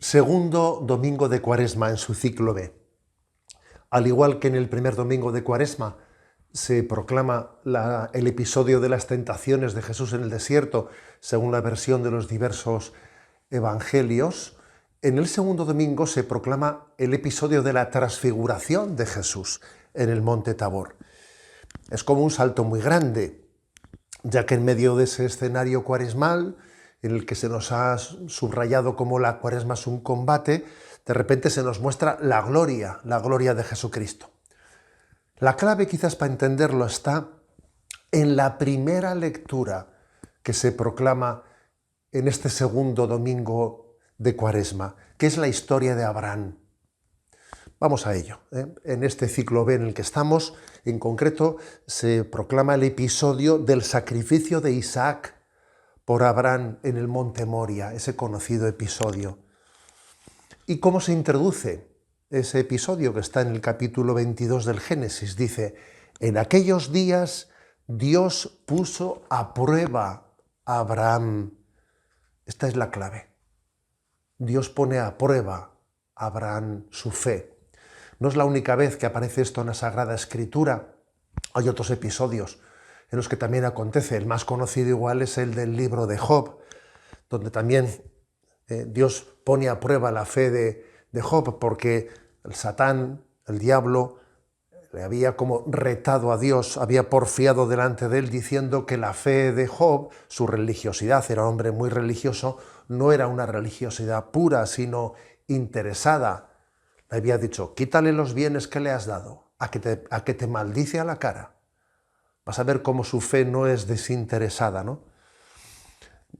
Segundo domingo de Cuaresma en su ciclo B. Al igual que en el primer domingo de Cuaresma se proclama el episodio de las tentaciones de Jesús en el desierto, según la versión de los diversos evangelios, en el segundo domingo se proclama el episodio de la transfiguración de Jesús en el monte Tabor. Es como un salto muy grande, ya que en medio de ese escenario cuaresmal, en el que se nos ha subrayado como la Cuaresma es un combate, de repente se nos muestra la gloria de Jesucristo. La clave quizás para entenderlo está en la primera lectura que se proclama en este segundo domingo de Cuaresma, que es la historia de Abraham. Vamos a ello. En este ciclo B en el que estamos, en concreto, se proclama el episodio del sacrificio de Isaac por Abraham en el monte Moria, ese conocido episodio. ¿Y cómo se introduce ese episodio que está en el capítulo 22 del Génesis? Dice, en aquellos días Dios puso a prueba a Abraham. Esta es la clave. Dios pone a prueba a Abraham su fe. No es la única vez que aparece esto en la Sagrada Escritura. Hay otros episodios en los que también acontece. El más conocido igual es el del libro de Job, donde también Dios pone a prueba la fe de Job, porque el Satán, el diablo, le había como retado a Dios, había porfiado delante de él diciendo que la fe de Job, su religiosidad, era un hombre muy religioso, no era una religiosidad pura, sino interesada. Le había dicho, quítale los bienes que le has dado, a que te maldice a la cara. Vas a ver cómo su fe no es desinteresada, ¿no?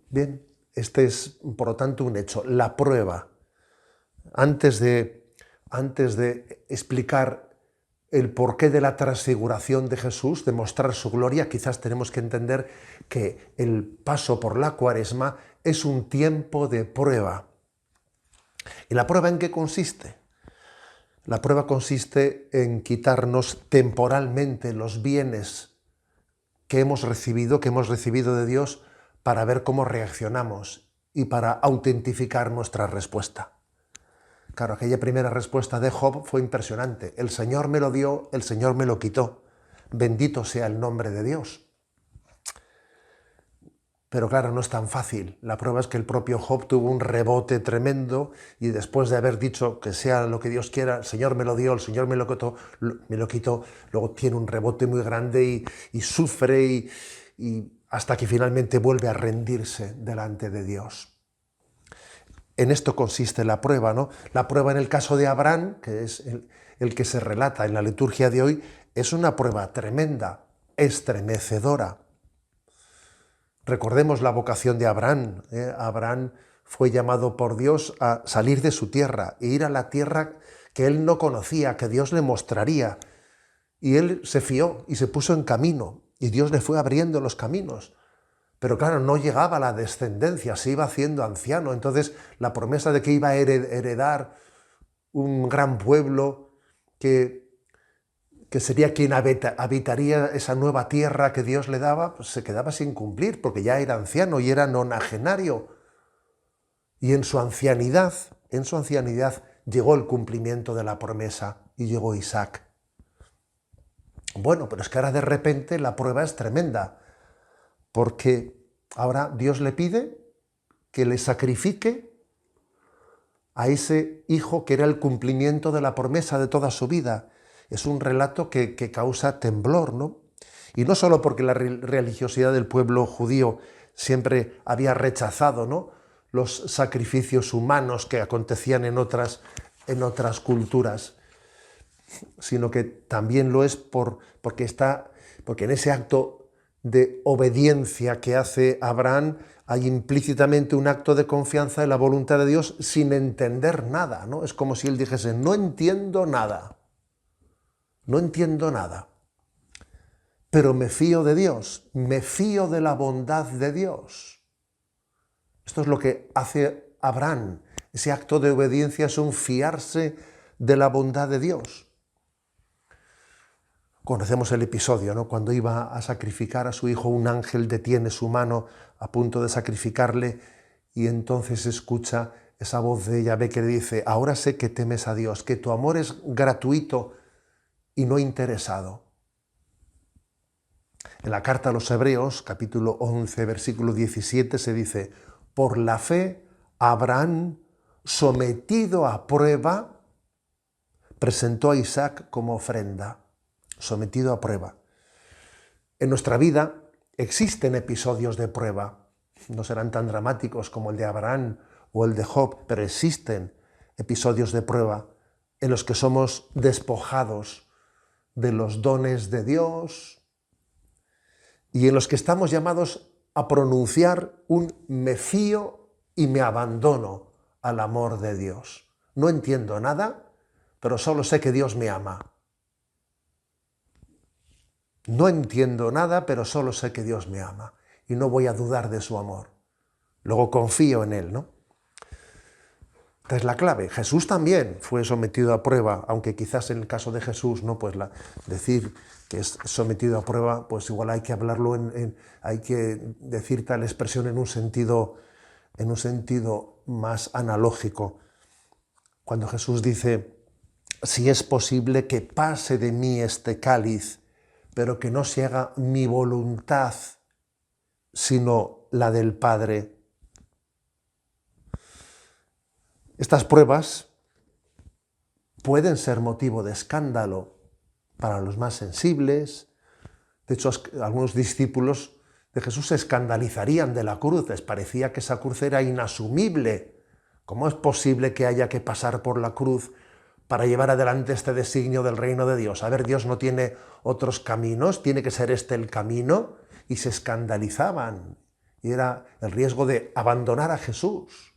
Bien, este es, por lo tanto, un hecho, la prueba. Antes de explicar el porqué de la transfiguración de Jesús, de mostrar su gloria, quizás tenemos que entender que el paso por la Cuaresma es un tiempo de prueba. ¿Y la prueba en qué consiste? La prueba consiste en quitarnos temporalmente los bienes que hemos recibido de Dios, para ver cómo reaccionamos y para autentificar nuestra respuesta. Claro, aquella primera respuesta de Job fue impresionante. El Señor me lo dio, el Señor me lo quitó. Bendito sea el nombre de Dios. Pero claro, no es tan fácil. La prueba es que el propio Job tuvo un rebote tremendo y después de haber dicho que sea lo que Dios quiera, el Señor me lo dio, el Señor me lo quitó, luego tiene un rebote muy grande y sufre y hasta que finalmente vuelve a rendirse delante de Dios. En esto consiste la prueba, ¿no? La prueba en el caso de Abraham, que es el que se relata en la liturgia de hoy, es una prueba tremenda, estremecedora. Recordemos la vocación de Abraham. Abraham fue llamado por Dios a salir de su tierra e ir a la tierra que él no conocía, que Dios le mostraría. Y él se fió y se puso en camino, y Dios le fue abriendo los caminos. Pero claro, no llegaba la descendencia, se iba haciendo anciano. Entonces la promesa de que iba a heredar un gran pueblo, que sería quien habitaría esa nueva tierra que Dios le daba, pues se quedaba sin cumplir, porque ya era anciano y era nonagenario. Y en su ancianidad llegó el cumplimiento de la promesa y llegó Isaac. Bueno, pero es que ahora de repente la prueba es tremenda, porque ahora Dios le pide que le sacrifique a ese hijo que era el cumplimiento de la promesa de toda su vida. Es un relato que causa temblor, ¿no? Y no solo porque la religiosidad del pueblo judío siempre había rechazado, ¿no?, los sacrificios humanos que acontecían en otras culturas, sino que también lo es porque en ese acto de obediencia que hace Abraham hay implícitamente un acto de confianza en la voluntad de Dios sin entender nada, ¿no? Es como si él dijese, no entiendo nada, pero me fío de Dios, me fío de la bondad de Dios. Esto es lo que hace Abraham. Ese acto de obediencia es un fiarse de la bondad de Dios. Conocemos el episodio, ¿no? Cuando iba a sacrificar a su hijo, un ángel detiene su mano a punto de sacrificarle y entonces escucha esa voz de Yahvé que le dice: ahora sé que temes a Dios, que tu amor es gratuito y no interesado. En la carta a los Hebreos, capítulo 11, versículo 17, se dice: por la fe, Abraham, sometido a prueba, presentó a Isaac como ofrenda. Sometido a prueba. En nuestra vida existen episodios de prueba. No serán tan dramáticos como el de Abraham o el de Job, pero existen episodios de prueba en los que somos despojados de los dones de Dios y en los que estamos llamados a pronunciar un me fío y me abandono al amor de Dios. No entiendo nada, pero solo sé que Dios me ama. No entiendo nada, pero solo sé que Dios me ama y no voy a dudar de su amor. Luego confío en Él, ¿no? Esta es la clave. Jesús también fue sometido a prueba, aunque quizás en el caso de Jesús, ¿no? Pues decir que es sometido a prueba, pues igual hay que hablarlo, hay que decir tal expresión en un sentido más analógico. Cuando Jesús dice: si es posible que pase de mí este cáliz, pero que no se haga mi voluntad, sino la del Padre. Estas pruebas pueden ser motivo de escándalo para los más sensibles. De hecho, algunos discípulos de Jesús se escandalizarían de la cruz. Les parecía que esa cruz era inasumible. ¿Cómo es posible que haya que pasar por la cruz para llevar adelante este designio del reino de Dios? A ver, Dios no tiene otros caminos, tiene que ser este el camino. Y se escandalizaban. Y era el riesgo de abandonar a Jesús.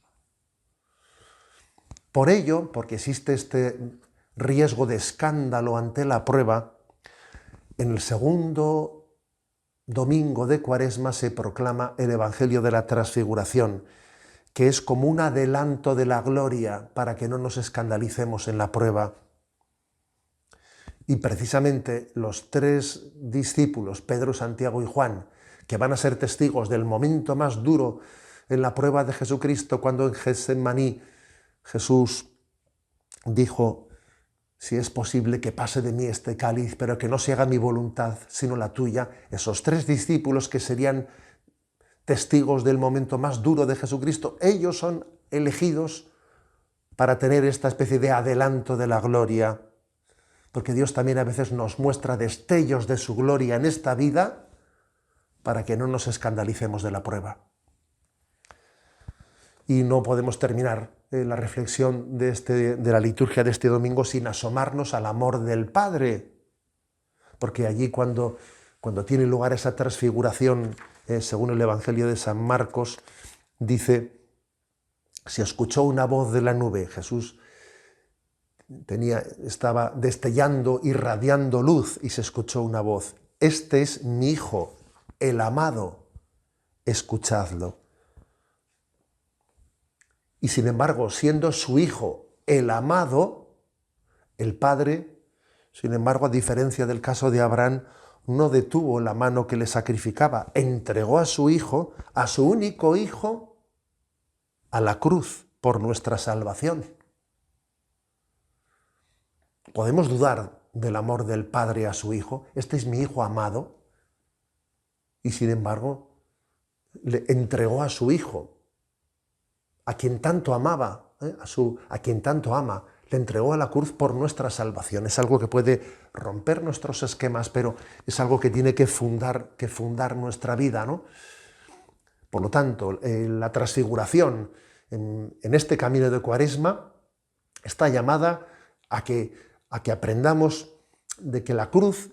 Por ello, porque existe este riesgo de escándalo ante la prueba, en el segundo domingo de Cuaresma se proclama el Evangelio de la Transfiguración, que es como un adelanto de la gloria para que no nos escandalicemos en la prueba. Y precisamente los tres discípulos, Pedro, Santiago y Juan, que van a ser testigos del momento más duro en la prueba de Jesucristo, cuando en Getsemaní Jesús dijo: si es posible que pase de mí este cáliz, pero que no se haga mi voluntad, sino la tuya. Esos tres discípulos que serían testigos del momento más duro de Jesucristo, ellos son elegidos para tener esta especie de adelanto de la gloria, porque Dios también a veces nos muestra destellos de su gloria en esta vida para que no nos escandalicemos de la prueba. Y no podemos terminar la reflexión de la liturgia de este domingo sin asomarnos al amor del Padre, porque allí cuando tiene lugar esa transfiguración, según el Evangelio de San Marcos, dice: se escuchó una voz de la nube. Jesús estaba destellando, irradiando luz, y se escuchó una voz: este es mi Hijo, el amado, escuchadlo. Y sin embargo, siendo su Hijo el amado, el Padre, sin embargo, a diferencia del caso de Abraham, no detuvo la mano que le sacrificaba, entregó a su Hijo, a su único Hijo, a la cruz por nuestra salvación. ¿Podemos dudar del amor del Padre a su Hijo? Este es mi Hijo amado. Y sin embargo, le entregó a su Hijo, a quien tanto amaba, a quien tanto ama, le entregó a la cruz por nuestra salvación. Es algo que puede romper nuestros esquemas, pero es algo que tiene que fundar nuestra vida, ¿no? Por lo tanto, la transfiguración en este camino de Cuaresma está llamada a que aprendamos de que la cruz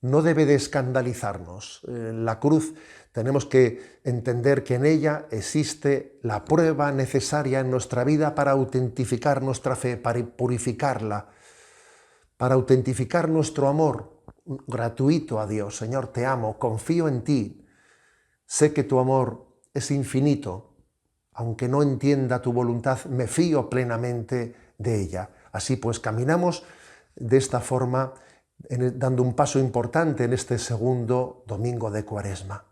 no debe de escandalizarnos. La cruz tenemos que entender que en ella existe la prueba necesaria en nuestra vida para autentificar nuestra fe, para purificarla, para autentificar nuestro amor gratuito a Dios. Señor, te amo, confío en ti, sé que tu amor es infinito, aunque no entienda tu voluntad, me fío plenamente de ella. Así pues, caminamos de esta forma, dando un paso importante en este segundo domingo de Cuaresma.